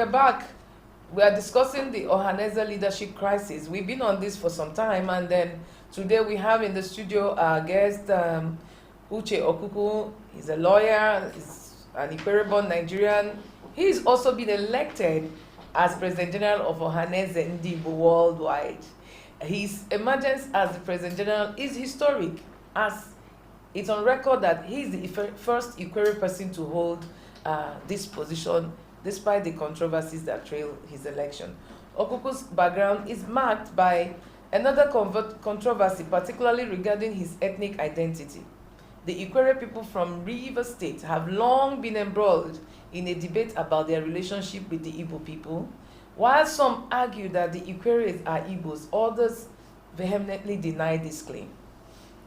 we're back. We are discussing the OHANEZE leadership crisis. We've been on this for some time, and then today we have in the studio our guest, Uche Okwukwu. He's a lawyer, he's an Ikwerre-born Nigerian. He's also been elected as President General of OHANEZE Igbo worldwide. His emergence as the President General is historic, as it's on record that he's the first Ikwerre person to hold this position, despite the controversies that trail his election. Okwukwu's background is marked by another controversy, particularly regarding his ethnic identity. The Ikwerre people from Rivers State have long been embroiled in a debate about their relationship with the Igbo people. While some argue that the Ikwerres are Igbos, others vehemently deny this claim.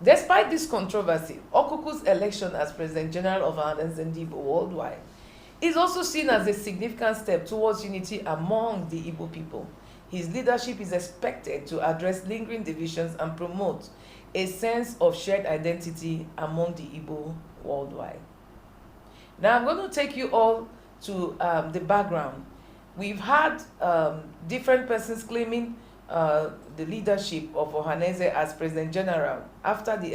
Despite this controversy, Okwukwu's election as President General of OHANEZE Igbo worldwide is also seen as a significant step towards unity among the Igbo people. His leadership is expected to address lingering divisions and promote a sense of shared identity among the Igbo worldwide. Now I'm going to take you all to the background. We've had different persons claiming the leadership of OHANEZE as President General after the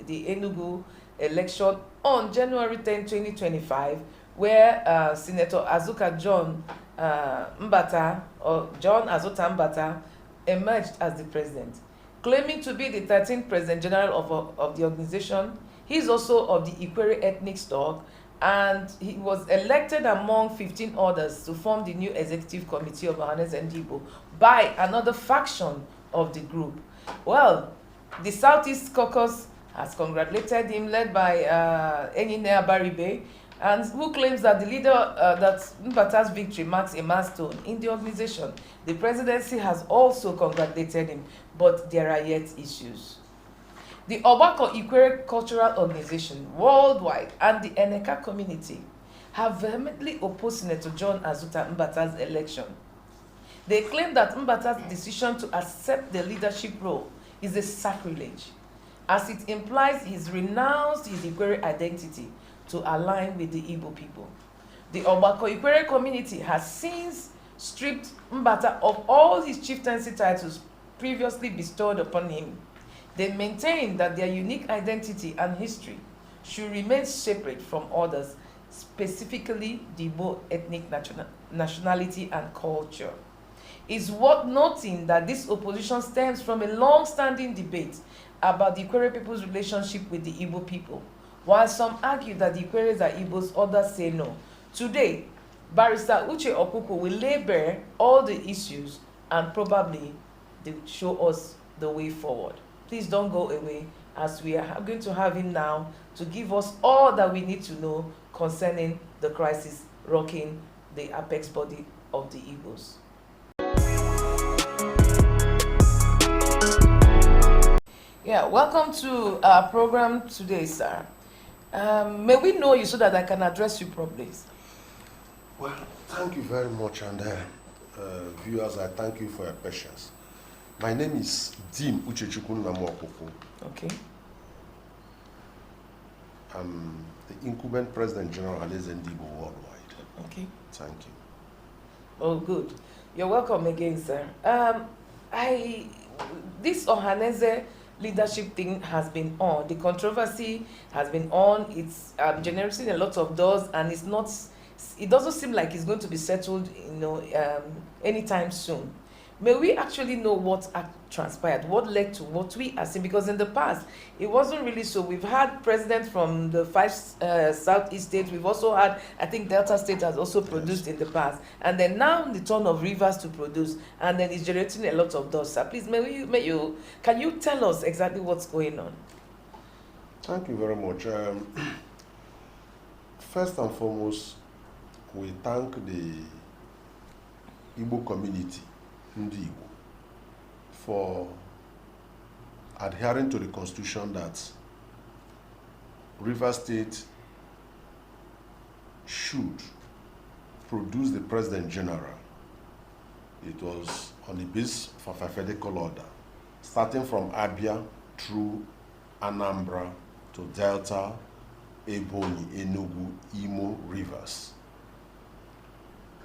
Enugu election on January 10, 2025, where Senator Azuka John Mbata, or John Azuta Mbata, emerged as the president. Claiming to be the 13th President General of the organization, he is also of the Ikwerre ethnic stock, and he was elected among 15 others to form the new executive committee of OHANEZE Igbo by another faction of the group. Well, the Southeast Caucus has congratulated him, led by Enyine Abaribe, and who claims that the leader, that Mbata's victory marks a milestone in the organization. The presidency has also congratulated him, but there are yet issues. The Obako Ikwerre Cultural Organization worldwide and the Eneka community have vehemently opposed Senator John Azuta Mbata's election. They claim that Mbata's decision to accept the leadership role is a sacrilege, as it implies he's renounced his Ikwerre identity to align with the Igbo people. The Obako Ikwerre community has since stripped Mbata of all his chieftaincy titles previously bestowed upon him. They maintain that their unique identity and history should remain separate from others, specifically the Igbo ethnic nationality and culture. It's worth noting that this opposition stems from a long-standing debate about the Ikwerre people's relationship with the Igbo people. While some argue that the Ikwerres are Igbos, others say no. Today, Barrister Uche Okwukwu will lay bare all the issues and probably show us the way forward. Please don't go away, as we are going to have him now to give us all that we need to know concerning the crisis rocking the apex body of the Igbos. Yeah, welcome to our program today, sir. May we know you so that I can address you properly? Well, thank you very much, and viewers, I thank you for your patience. My name is Dean Uche Okwukwu. Okay. I'm the incumbent President General OHANEZE Igbo worldwide. Okay. Thank you. Oh, good. You're welcome again, sir. This OHANEZE leadership thing has been on. The controversy has been on. It's generating a lot of doors, and it's not. It doesn't seem like it's going to be settled, anytime soon. May we actually know what transpired, what led to what we are seeing? Because in the past, it wasn't really so. We've had presidents from the 5 Southeast states. We've also had, I think Delta State has also produced in the past. And then now the turn of Rivers to produce, and then it's generating a lot of dust. So please, can you tell us exactly what's going on? Thank you very much. First and foremost, we thank the Igbo community, Ndi Igbo, for adhering to the constitution that Rivers State should produce the President General. It was on the basis of alphabetical order, starting from Abia through Anambra to Delta, Ebonyi, Enugu, Imo, Rivers.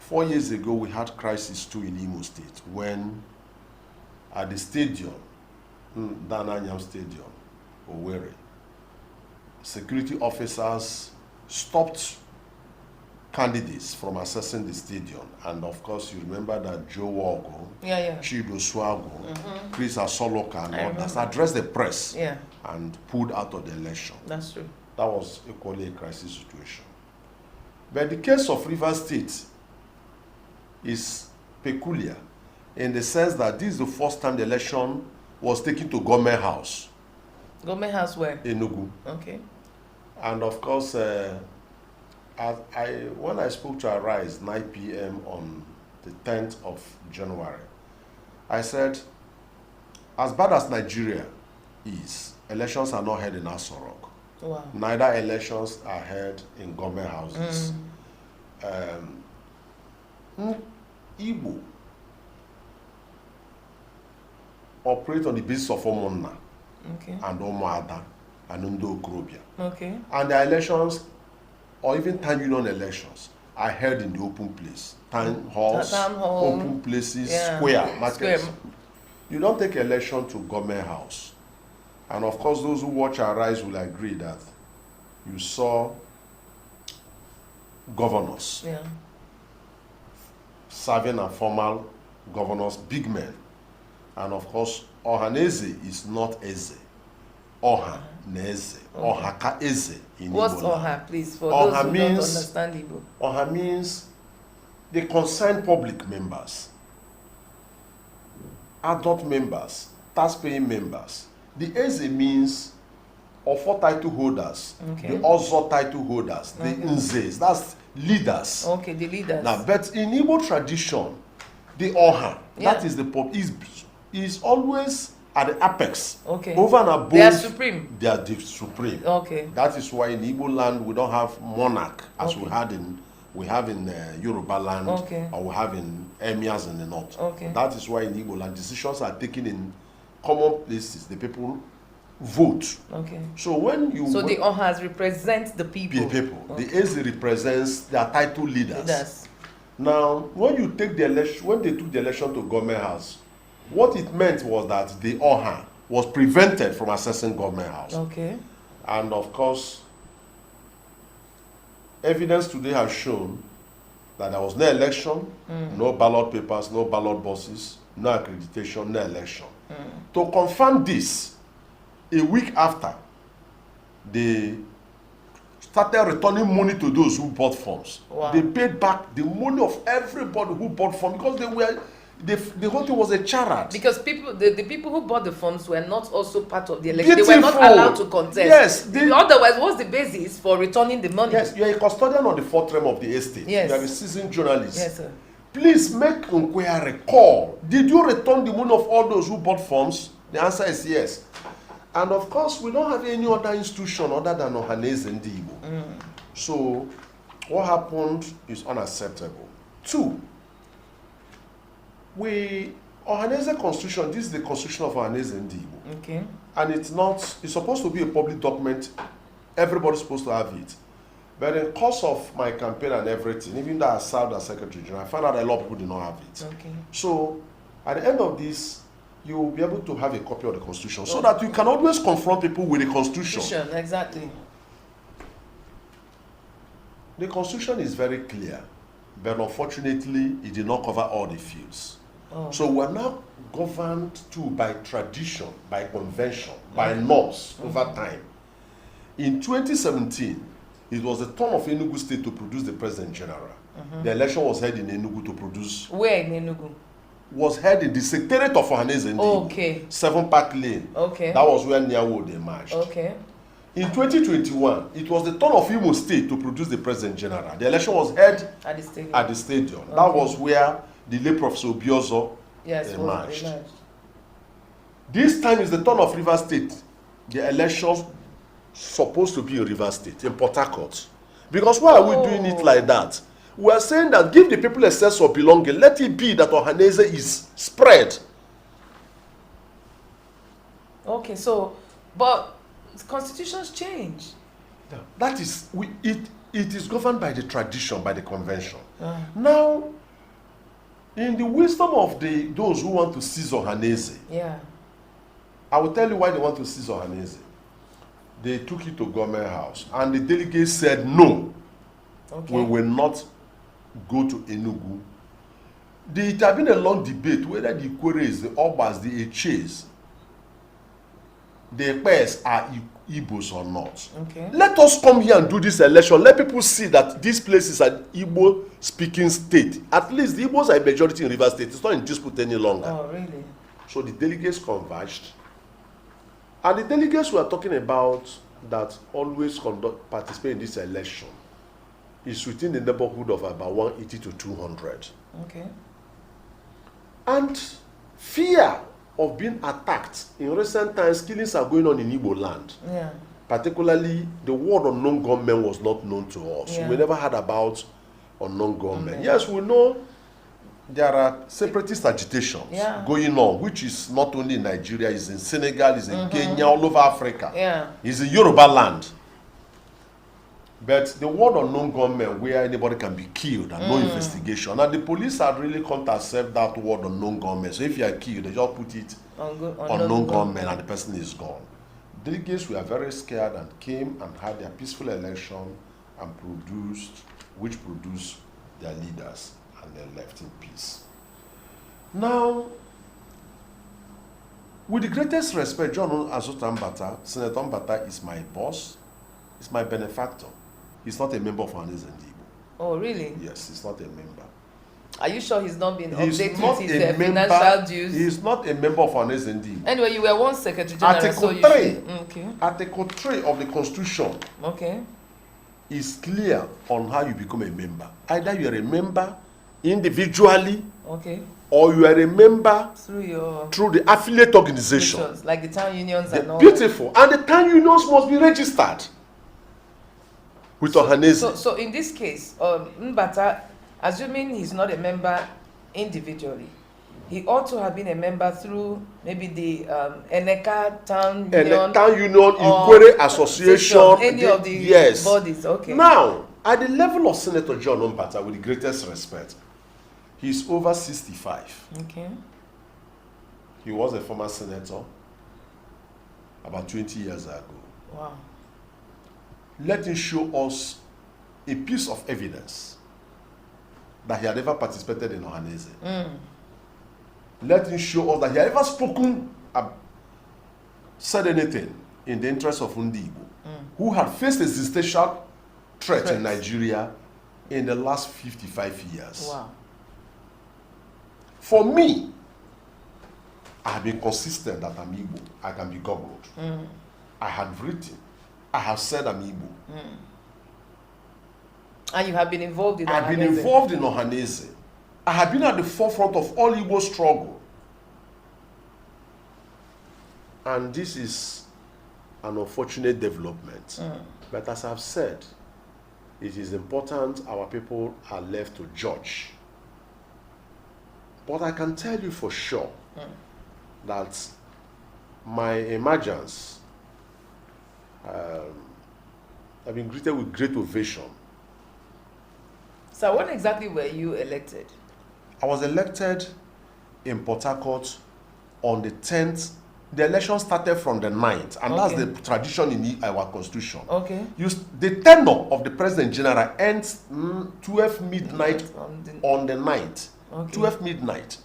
4 years ago, we had crisis too in Imo State when at the stadium, Dananyam Stadium, Owerri, security officers stopped candidates from accessing the stadium. And of course, you remember that Joe Wago, Chido Swago, Chris Asoloka, and others addressed the press and pulled out of the election. That's true. That was equally a crisis situation. But the case of Rivers State is peculiar in the sense that this is the first time the election was taken to Government House. Government House where? Enugu. Okay. And of course, when I spoke to Arise 9 p.m. on the 10th of January, I said, as bad as Nigeria is, elections are not held in Aso Rock. Wow. Neither elections are held in government houses. Igbo operate on the basis of Omonna and Omoada and Ndo Okrobia. Okay. And the elections, or even town union elections, are held in the open place. Town halls, open places, square, markets. You don't take election to government house. And of course, those who watch Arise will agree that you saw governors serving as formal governors, big men. And of course, Ohanaeze is not Eze. OHANEZE. OHANEZE in Igbo. What's OHA, please, for OHA those who means, don't understand Igbo? OHA means the concerned public members, adult members, tax-paying members. The Eze means Ofo title holders, the Ozo title holders, the Nzes, that's leaders. Okay, the leaders. Now, but in Igbo tradition, the OHA, that is the pop, is always at the apex. Okay. Over and above. They are supreme. They are the supreme. Okay. That is why in Igbo land we don't have monarch as we have in Yoruba land, or we have in emirs in the north. Okay. That is why in Igbo land decisions are taken in common places. The people vote. Okay. So when you the OHAs represent the people. The people. The Eze represents their title leaders. Now, when you take the election, when they took the election to government house, what it meant was that the OHA was prevented from accessing government house. Okay. And of course, evidence today has shown that there was no election, no ballot papers, no ballot boxes, no accreditation, no election. To confirm this, a week after, they started returning money to those who bought forms. Wow. They paid back the money of everybody who bought forms because the whole thing was a charade. Because the people who bought the forms were not also part of the election. Beautiful. They were not allowed to contest. Yes. Otherwise, what's the basis for returning the money? Yes, you are a custodian on the fourth realm of the estate. Yes. You are a seasoned journalist. Yes, sir. Please make inquiry. Call. Did you return the money of all those who bought forms? The answer is yes. And of course, we don't have any other institution other than OHANEZE and Igbo. So, what happened is unacceptable. 2, OHANEZE constitution, this is the constitution of OHANEZE and Igbo. Okay. And it's supposed to be a public document. Everybody's supposed to have it. But in the course of my campaign and everything, even though I served as Secretary General, I found out a lot of people did not have it. Okay. So, at the end of this, you will be able to have a copy of the Constitution so that you can always confront people with the Constitution. Exactly. The Constitution is very clear, but unfortunately, it did not cover all the fields. So we are now governed too by tradition, by convention, by norms over time. In 2017, it was the turn of Enugu State to produce the President General. The election was held in Enugu to produce. Where in Enugu? Was held in the Secretariat of OHANEZE. Okay. 7 Park Lane. Okay. That was where Nyawo emerged. Okay. In 2021, it was the turn of Imo State to produce the President General. The election was held at the stadium. Okay. That was where the late Professor Obiozo emerged. This time is the turn of Rivers State. The elections supposed to be in Rivers State, in Port Harcourt. Because why are we doing it like that? We are saying that give the people a sense of belonging. Let it be that OHANEZE is spread. Okay, so, but constitutions change. That is, it is governed by the tradition, by the convention. Now, in the wisdom of those who want to seize Ohanaeze, I will tell you why they want to seize Ohanaeze. They took it to government house, and the delegates said, no, we will not go to Enugu. It has been a long debate whether the Ikweres, the Obas, the Eches, the Ekpes are Igbos or not. Let us come here and do this election. Let people see that this place is an Igbo-speaking state. At least the Igbos are a majority in Rivers State. It's not in dispute any longer. Oh, really? So the delegates converged. And the delegates were talking about that always participate in this election is within the neighborhood of about 180 to 200. And fear of being attacked. In recent times, killings are going on in Igbo land. Particularly, the word unknown gunmen was not known to us. We never heard about unknown gunmen. Yes, we know there are separatist agitations going on, which is not only in Nigeria, it's in Senegal, it's in Kenya, all over Africa. It's in Yoruba land. But the word unknown gunmen, where anybody can be killed and no investigation. And the police have really come to accept that word unknown gunmen. So if you are killed, they just put it unknown gunmen and the person is gone. Delegates were very scared and came and had their peaceful election and produced their leaders, and they left in peace. Now, with the greatest respect, John Azota Mbata, Senator Mbata is my boss, is my benefactor. He's not a member of OHANEZE and Igbo. Oh, really? Yes, he's not a member. Are you sure he's not been updated not his financial dues? He's not a member of OHANEZE and Igbo. Anyway, you were once Secretary General, Article so 3, you Article 3 of the Constitution is clear on how you become a member. Either you are a member individually, or you are a member through the affiliate organization. Like the town unions and all beautiful. And the town unions must be registered with OHANEZE. So in this case, Mbata, assuming he's not a member individually, he ought to have been a member through maybe the Eneka Town Union, Ikwere Association, any of the bodies. Now, at the level of Senator John Mbata, with the greatest respect, he's over 65. He was a former senator about 20 years ago. Wow. Let him show us a piece of evidence that he had ever participated in OHANEZE. Let him show us that he had ever spoken, said anything in the interest of Igbo, who had faced existential threat in Nigeria in the last 55 years. Wow. For me, I have been consistent that I'm Igbo. I can be goggled. I have written. I have said I'm Igbo. And you have been involved in OHANEZE? I've been involved in OHANEZE. I have been at the forefront of all Igbo struggle. And this is an unfortunate development. But as I've said, it is important our people are left to judge. But I can tell you for sure that my emergence, I've been greeted with great ovation. So when exactly were you elected? I was elected in Port Harcourt on the 10th. The election started from the 9th, and that's the tradition in our constitution. The tenure of the President General ends 12 midnight on the 9th. 12 midnight.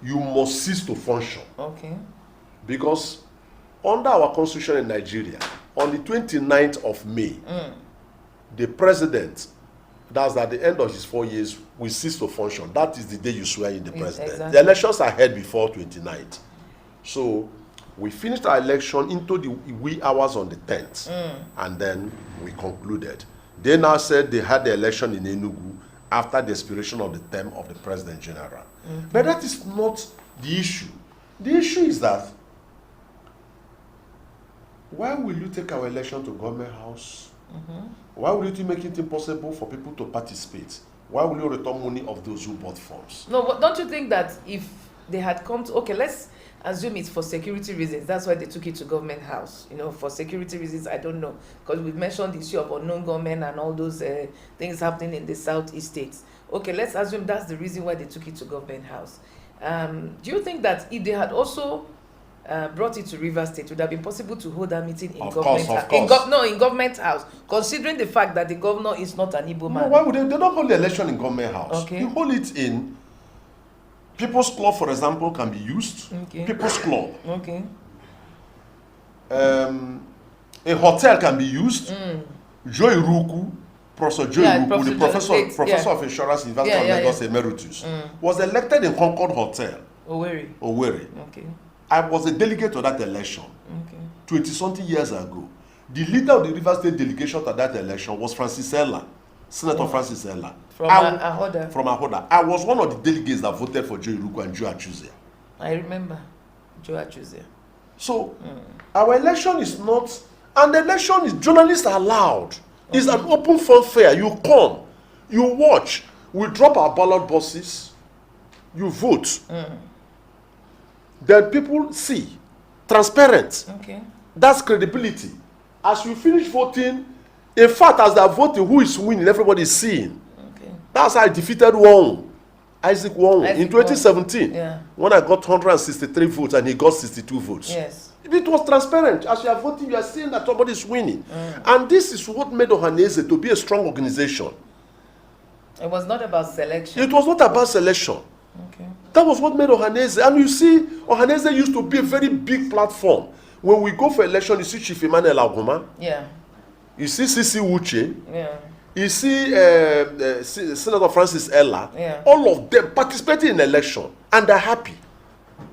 You must cease to function. Because under our constitution in Nigeria, on the 29th of May, the president, that's at the end of his 4 years, will cease to function. That is the day you swear in the president. The elections are held before 29th. So we finished our election into the wee hours on the 10th, and then we concluded. They now said they had the election in Enugu after the expiration of the term of the President General. But that is not the issue. The issue is that why will you take our election to government house? Why will you make it impossible for people to participate? Why will you return money of those who bought forms? No, but don't you think that if they had come to, okay, let's assume it's for security reasons. That's why they took it to government house. You know, for security reasons, I don't know. Because we've mentioned the issue of unknown gunmen and all those things happening in the southeast states. Okay, let's assume that's the reason why they took it to government house. Do you think that if they had also brought it to Rivers State, would have been possible to hold that meeting in government house? In government house, considering the fact that the governor is not an Igbo man. No, why would they don't hold the election in government house? Okay. You hold it in People's Club, for example, can be used. Okay. People's Club. Okay. A hotel can be used. Joy Ruku, Professor Joy Ruku, the professor of insurance investment Lagos Emeritus, was elected in Concord Hotel. Owerri. Okay. I was a delegate to that election. Okay. 20-something years ago. The leader of the Rivers State delegation to that election was Francis Ella, Senator Francis Ella. From Ahoda. I was one of the delegates that voted for Joe Iruku and Joe Achuzia. I remember Joe Achuzia. So, our election is not, and the election is, journalists are allowed. Okay. It's an open funfair. You come, you watch, we drop our ballot boxes, you vote. Then people see. Transparent. Okay. That's credibility. As you finish voting, in fact, as they're voting, who is winning, everybody is seeing. Okay. That's how I defeated Isaac Wong in 2017. When I got 163 votes and he got 62 votes. Yes. It was transparent. As you are voting, you are seeing that somebody is winning. And this is what made OHANEZE to be a strong organization. It was not about selection. It was not about selection. Okay. That was what made OHANEZE. And you see, OHANEZE used to be a very big platform. When we go for election, you see Chief Emmanuel Aguma. Yeah. You see CC Uche. Yeah. You see Senator Francis Ella. Yeah. All of them participating in election. And they're happy.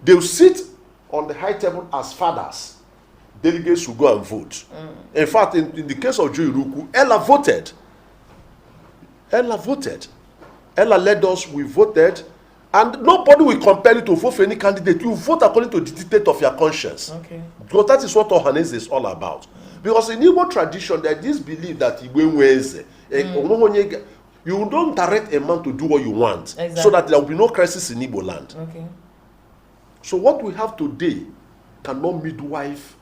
They'll sit on the high table as fathers. Delegates will go and vote. In fact, in the case of Joe Iruku, Ella voted. Ella led us, we voted. And nobody will compel you to vote for any candidate. You vote according to the dictate of your conscience. Okay. Because that is what OHANEZE is all about. Because in Igbo tradition, there is this belief that you don't direct a man to do what you want. Exactly. So that there will be no crisis in Igbo land. Okay. So what we have today cannot midwife.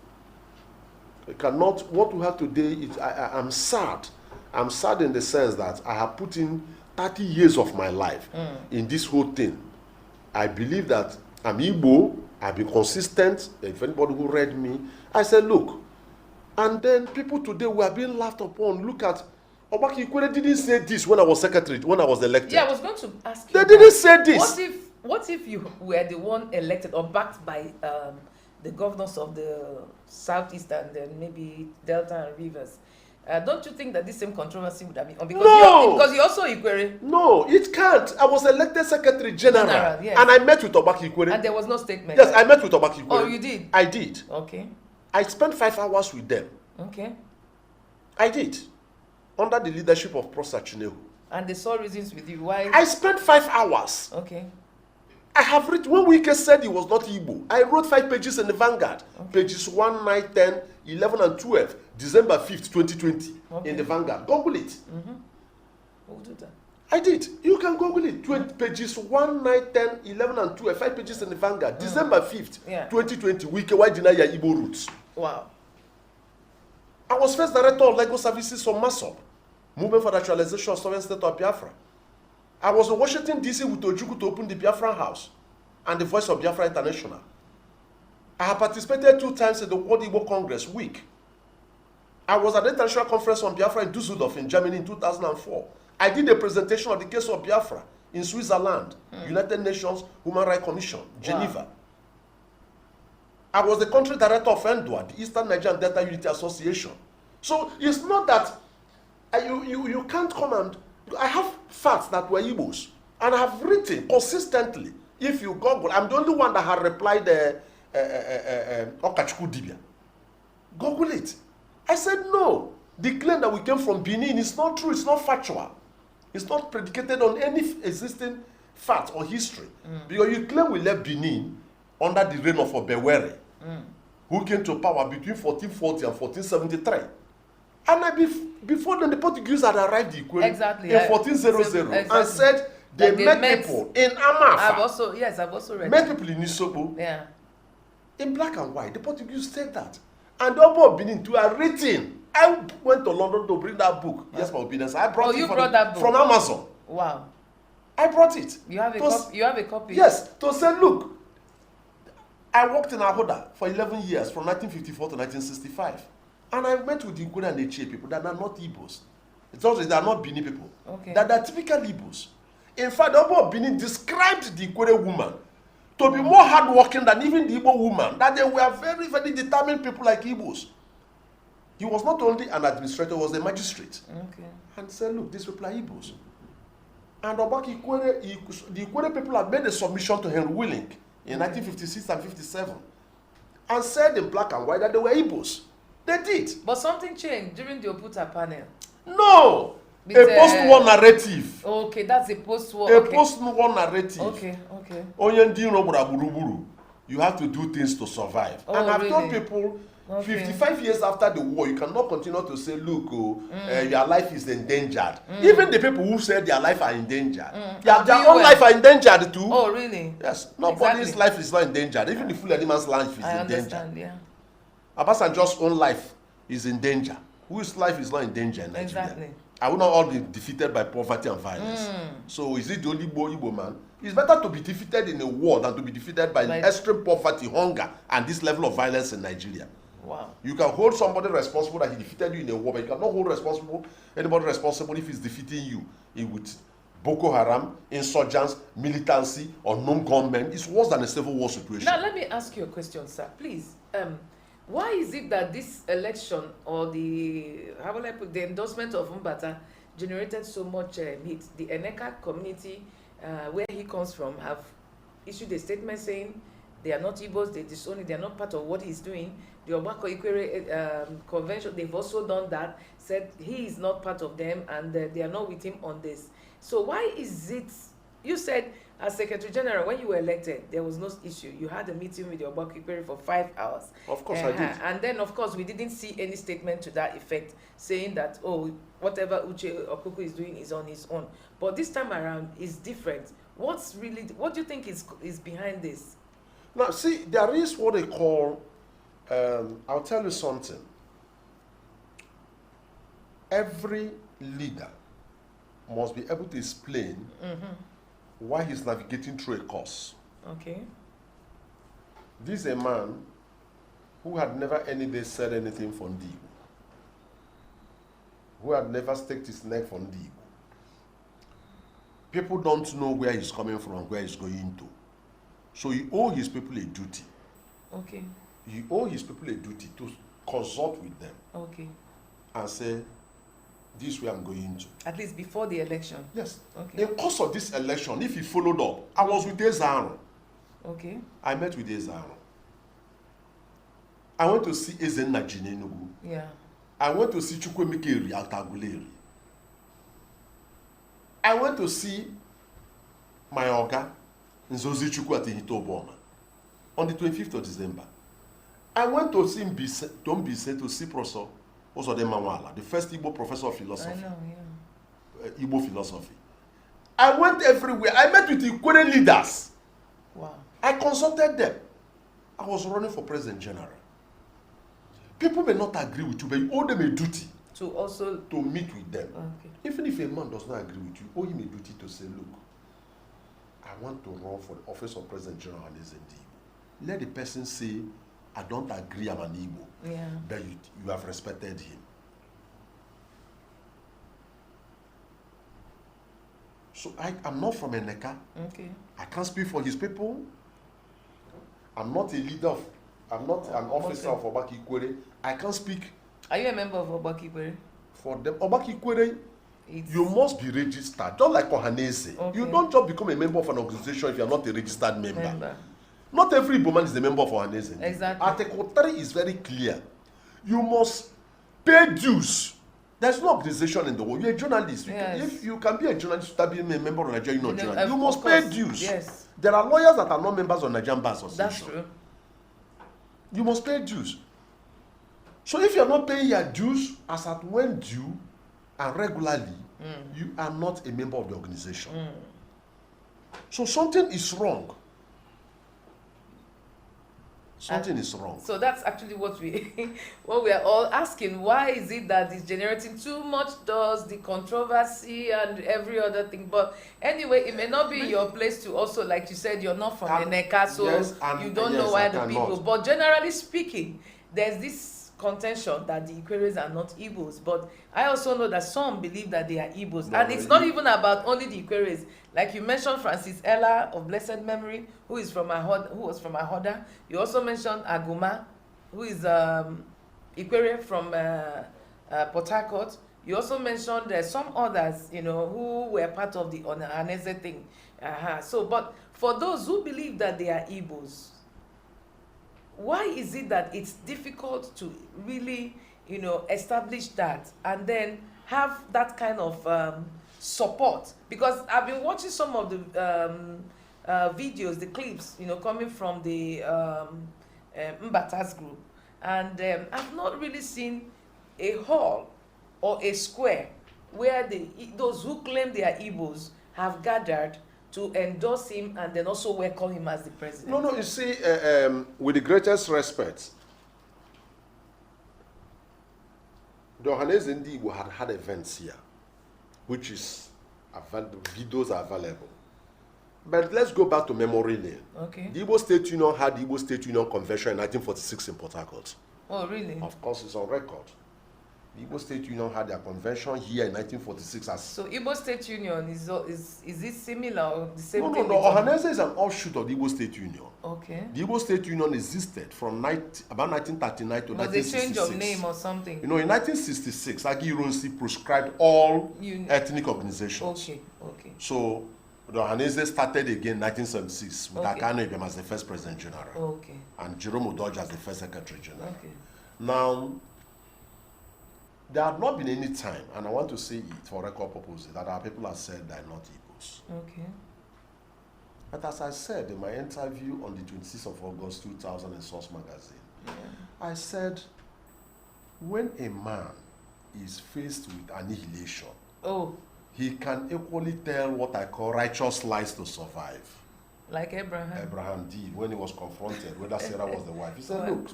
What we have today is, I'm sad. I'm sad in the sense that I have put in 30 years of my life in this whole thing. I believe that I'm Igbo, I've been consistent. If anybody who read me, I said, look, and then people today were being laughed upon. Look at, Obaki Ikwere didn't say this when I was secretary, when I was elected. Yeah, I was going to ask you. They didn't say this. What if you were the one elected or backed by the governors of the Southeast and then maybe Delta and Rivers? Don't you think that this same controversy would have been on? Because you're also Ikwere. No, it can't. I was elected Secretary General yes. And I met with Obaki Ikwere. And there was no statement. Yes, I met with Obaki Ikwere. Oh, you did? I did. Okay. I spent 5 hours with them. Okay. I did. Under the leadership of Professor Chinehu. And they saw reasons with you. Why? I spent 5 hours. Okay. I have written, when Wike said he was not Igbo, I wrote 5 pages in the Vanguard. Okay. Pages 1, 9, 10, 11, and 12. December 5th, 2020. Okay. In the Vanguard. Google it. We'll do that. I did. You can Google it. Pages 1, 9, 10, 11, and 12. 5 pages in the Vanguard. December 5th, 2020. Wike, why deny your Igbo roots? Wow. I was first director of Lego Services from MASOB, Movement for the Actualization of Sovereign State of Biafra. I was in Washington, D.C. with Ojukwu to open the Biafran House and the Voice of Biafra International. I have participated 2 times in the World Igbo Congress week. I was at the International Conference on Biafra in Düsseldorf in Germany in 2004. I did a presentation of the case of Biafra in Switzerland, United Nations Human Rights Commission, Geneva. Wow. I was the country director of ENDUA, the Eastern Nigerian Delta Unity Association. So it's not that you can't come and... I have facts that were Igbos, and I have written consistently. If you Google, I'm the only one that had replied Okachukwu Dibia. Google it. I said no. The claim that we came from Benin is not true. It's not factual. It's not predicated on any existing fact or history. Because you claim we left Benin under the reign of Obewere, who came to power between 1440 and 1473. And before then, the Portuguese had arrived in Ikwere in 1400 and said They met people in Amafa. I've also read. Met people in Isopo. Yeah. In black and white. The Portuguese said that. And the Oby Benin too are written. I went to London to bring that book. Yes, my opinion. I brought it that book? From Amazon. Wow. I brought it. You have a copy? Yes. To say, look, I worked in Ahoda for 11 years, from 1954 to 1965. And I met with the Igbo and the Che people that are not Igbos. It's also they are not Bini people. Okay. That are typical Igbos. In fact, the Oby Benin described the Igbo woman to be more hardworking than even the Igbo woman. That they were very, very determined people like Igbos. He was not only an administrator, he was a magistrate. Okay. And said, look, these people are Igbos. And Obaki Ikwere, the Ikwere people had made a submission to Henry Willing in 1956 and 57. And said in black and white that they were Igbos. They did. But something changed during the Oputa panel. No! A post-war narrative. Okay, that's a post-war. A post-war narrative. Okay. You have to do things to survive. Oh, and I've really? told people, 55 years after the war, you cannot continue to say, look, your life is endangered. Even the people who say their life are endangered, their own life are endangered too. Oh, really? Yes. Nobody's life is not endangered. Even the full animal's life is in danger. Yeah. Abasanjo's own life is in danger. Whose life is not in danger in Nigeria? Exactly. I will not all be defeated by poverty and violence. So is it the only Igbo man? It's better to be defeated in a war than to be defeated by extreme poverty, hunger, and this level of violence in Nigeria. Wow. You can hold somebody responsible that he defeated you in a war, but you cannot hold anybody responsible if he's defeating you with Boko Haram, insurgents, militancy, unknown gunmen. It's worse than a civil war situation. Now let me ask you a question, sir. Please. Why is it that this election or the endorsement of Mbata generated so much heat? The Eneka community, where he comes from, have issued a statement saying they are not Igbos, they disown it, they are not part of what he's doing. The Ogbako Ikwere convention, they've also done that, said he is not part of them and they are not with him on this. So why is it, you said as Secretary General, when you were elected, there was no issue. You had a meeting with the Ogbako Ikwere for 5 hours. Of course I did. And then, of course, we didn't see any statement to that effect, saying that, oh, whatever Uche Okwukwu is doing is on his own. But this time around is different. What do you think is behind this? Now, see, there is what they call, I'll tell you something. Every leader must be able to explain why he's navigating through a course. Okay. This is a man who had never any day said anything for Igbo, who had never staked his neck for Igbo. People don't know where he's coming from, where he's going to. So he owes his people a duty. Okay. He owes his people a duty to consult with them. Okay. And say, this is where I'm going to. At least before the election? Yes. Okay. In course of this election, if he followed up, I was with Ezaro. Okay. I met with Ezaro. I went to see Ezenna Jinenugu. Yeah. I went to see Chukwemekeri Altaguleri. I went to see my Oga, Nzozi Chukwu Atihitoboma, on the 25th of December. I went to see Mbise to see Professor Osodemawala, the first Igbo professor of philosophy. I know, yeah. Igbo philosophy. I went everywhere. I met with the Ikwere leaders. Wow. I consulted them. I was running for President General. People may not agree with you, but you owe them a duty to meet with them. Okay. Even if a man does not agree with you, you owe him a duty to say, look, I want to run for the office of President General OHANEZE. Let the person say, I don't agree, I'm an Igbo. Yeah. But you have respected him. So I'm not from Eneka. Okay. I can't speak for his people. I'm not a leader I'm not an officer of Ogbako Ikwere. I can't speak. Are you a member of Ogbako Ikwere? For them, Ogbako Ikwere, you must be registered. Just like OHANEZE. Okay. You don't just become a member of an organization if you're not a registered member. Not every Igbo man is a member of OHANEZE. Exactly. Article 3 is very clear. You must pay dues. There's no organization in the world. You're a journalist. Yes. If you can be a journalist without being a member of Nigeria, you're not a journalist. You must course. pay dues. Yes. There are lawyers that are not members of Nigerian Bar Association. That's true. You must pay dues. So if you're not paying your dues as at when due and regularly, you are not a member of the organization. So something is wrong. Something is wrong. So that's actually what we are all asking. Why is it that it's generating too much dust, the controversy and every other thing? But anyway, it may not be your place to also, like you said, you're not from Eneka, so yes, you don't know why the people. But generally speaking, there's this contention that the Ikweres are not Igbos. But I also know that some believe that they are Igbos. No, and it's not even about only the Ikweres. Like you mentioned Francis Ella of blessed memory, who was from Ahoda. You also mentioned Aguma, who is Ikwere from Port Harcourt. You also mentioned some others, you know, who were part of the OHANEZE thing. So, but for those who believe that they are Igbos, why is it that it's difficult to really, you know, establish that and then have that kind of support? Because I've been watching some of the videos, the clips, you know, coming from the Mbata's group, and I've not really seen a hall or a square where those who claim they are Igbos have gathered to endorse him and then also welcome him as the president. No, you see, with the greatest respect, the OHANEZE in Igbo had events here, which is, videos are available. But let's go back to memory lane. Okay. The Igbo State Union had the Igbo State Union Convention in 1946 in Port Harcourt. Oh, really? Of course, it's on record. The Igbo State Union had their convention here in 1946. So Igbo State Union is it similar or the same No, thing? No, OHANEZE is an offshoot of the Igbo State Union. Okay. The Igbo State Union existed from about 1939 to 1966. Was a change of name or something? You know, in 1966, Agi Ironsi proscribed all ethnic organizations. Okay. So the OHANEZE started again in 1976 with Akano Ibem as the first president general. Okay. And Jerome Odoja as the first secretary general. Okay. Now, there had not been any time, and I want to say it for record purposes, that our people have said they're not Igbos. Okay. But as I said in my interview on the 26th of August 2000 in Source Magazine, I said, when a man is faced with annihilation, he can equally tell what I call righteous lies to survive. Like Abraham. Abraham did when he was confronted whether Sarah was the wife. He said, look,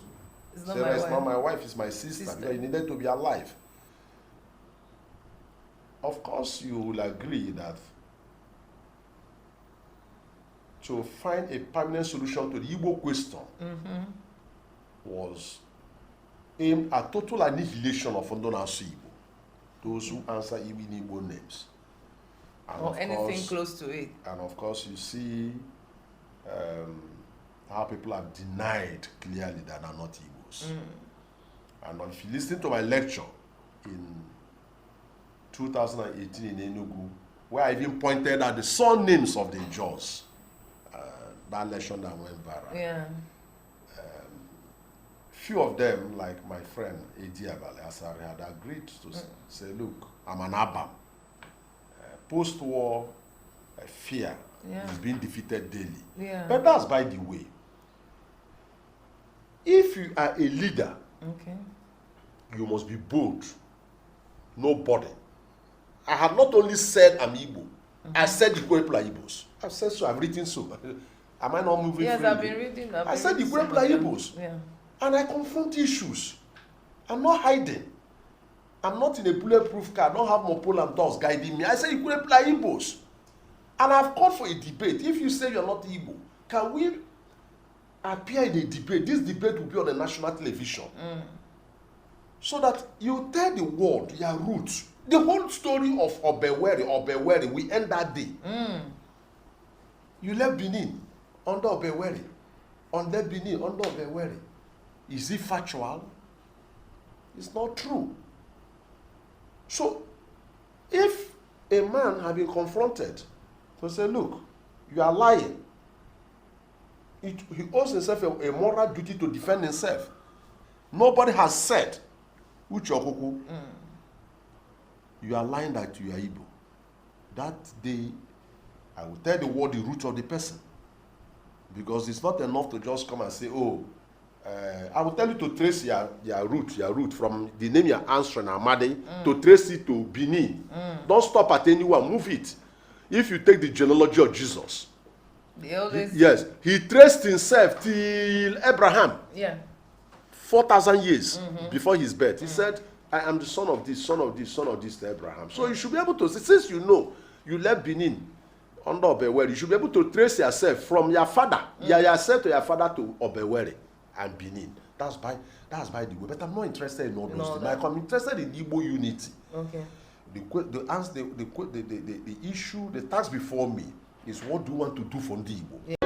Sarah is not my wife, it's my sister. Because he needed to be alive. Of course, you will agree that to find a permanent solution to the Igbo question was aimed at total annihilation of Ndonasu Igbo, those who answer even Igbo names. And or anything close to it. And of course, you see how people have denied clearly that they are not Igbos. And if you listen to my lecture in 2018 in Enugu, where I even pointed out the surnames of the Jaws, that election that went viral. Yeah. Few of them, like my friend Edi Abale Asari, had agreed to say, look, I'm an Abam. Post-war fear is being defeated daily. Yeah. But that's by the way. If you are a leader, you must be bold. Nobody. I have not only said I'm Igbo, I said the people are Igbos. I've said so, I've written so. Am I not moving freely? I've been reading. I said the people are Igbos. Yeah. And I confront issues. I'm not hiding. I'm not in a bulletproof car. I don't have Mopol and doors guiding me. I say you could play Igbos. And I've called for a debate. If you say you're not Igbo, can we appear in a debate? This debate will be on the national television. So that you tell the world your roots. The whole story of Obewere, we end that day. You left Benin under Obewere. Under Benin, under Obewere. Is it factual? It's not true. So, if a man has been confronted to say, look, you are lying, he owes himself a moral duty to defend himself. Nobody has said, Uche Okwukwu, you are lying that you are Igbo. That day, I will tell the world the root of the person. Because it's not enough to just come and say, oh, I will tell you to trace your root from the name you're answering, Amade, to trace it to Benin. Don't stop at anyone, move it. If you take the genealogy of Jesus, The oldest. Yes, he traced himself till Abraham. Yeah. 4,000 years before his birth. He said, I am the son of this, son of this, son of this to Abraham. So you should be able to, since you know you left Benin under Obewere, you should be able to trace yourself from your father, yourself to your father to Obewere and Benin. That's by the way. But I'm not interested in all those things. I'm interested in Igbo unity. Okay. The issue, the task before me is, what do you want to do for the Igbo? Yeah.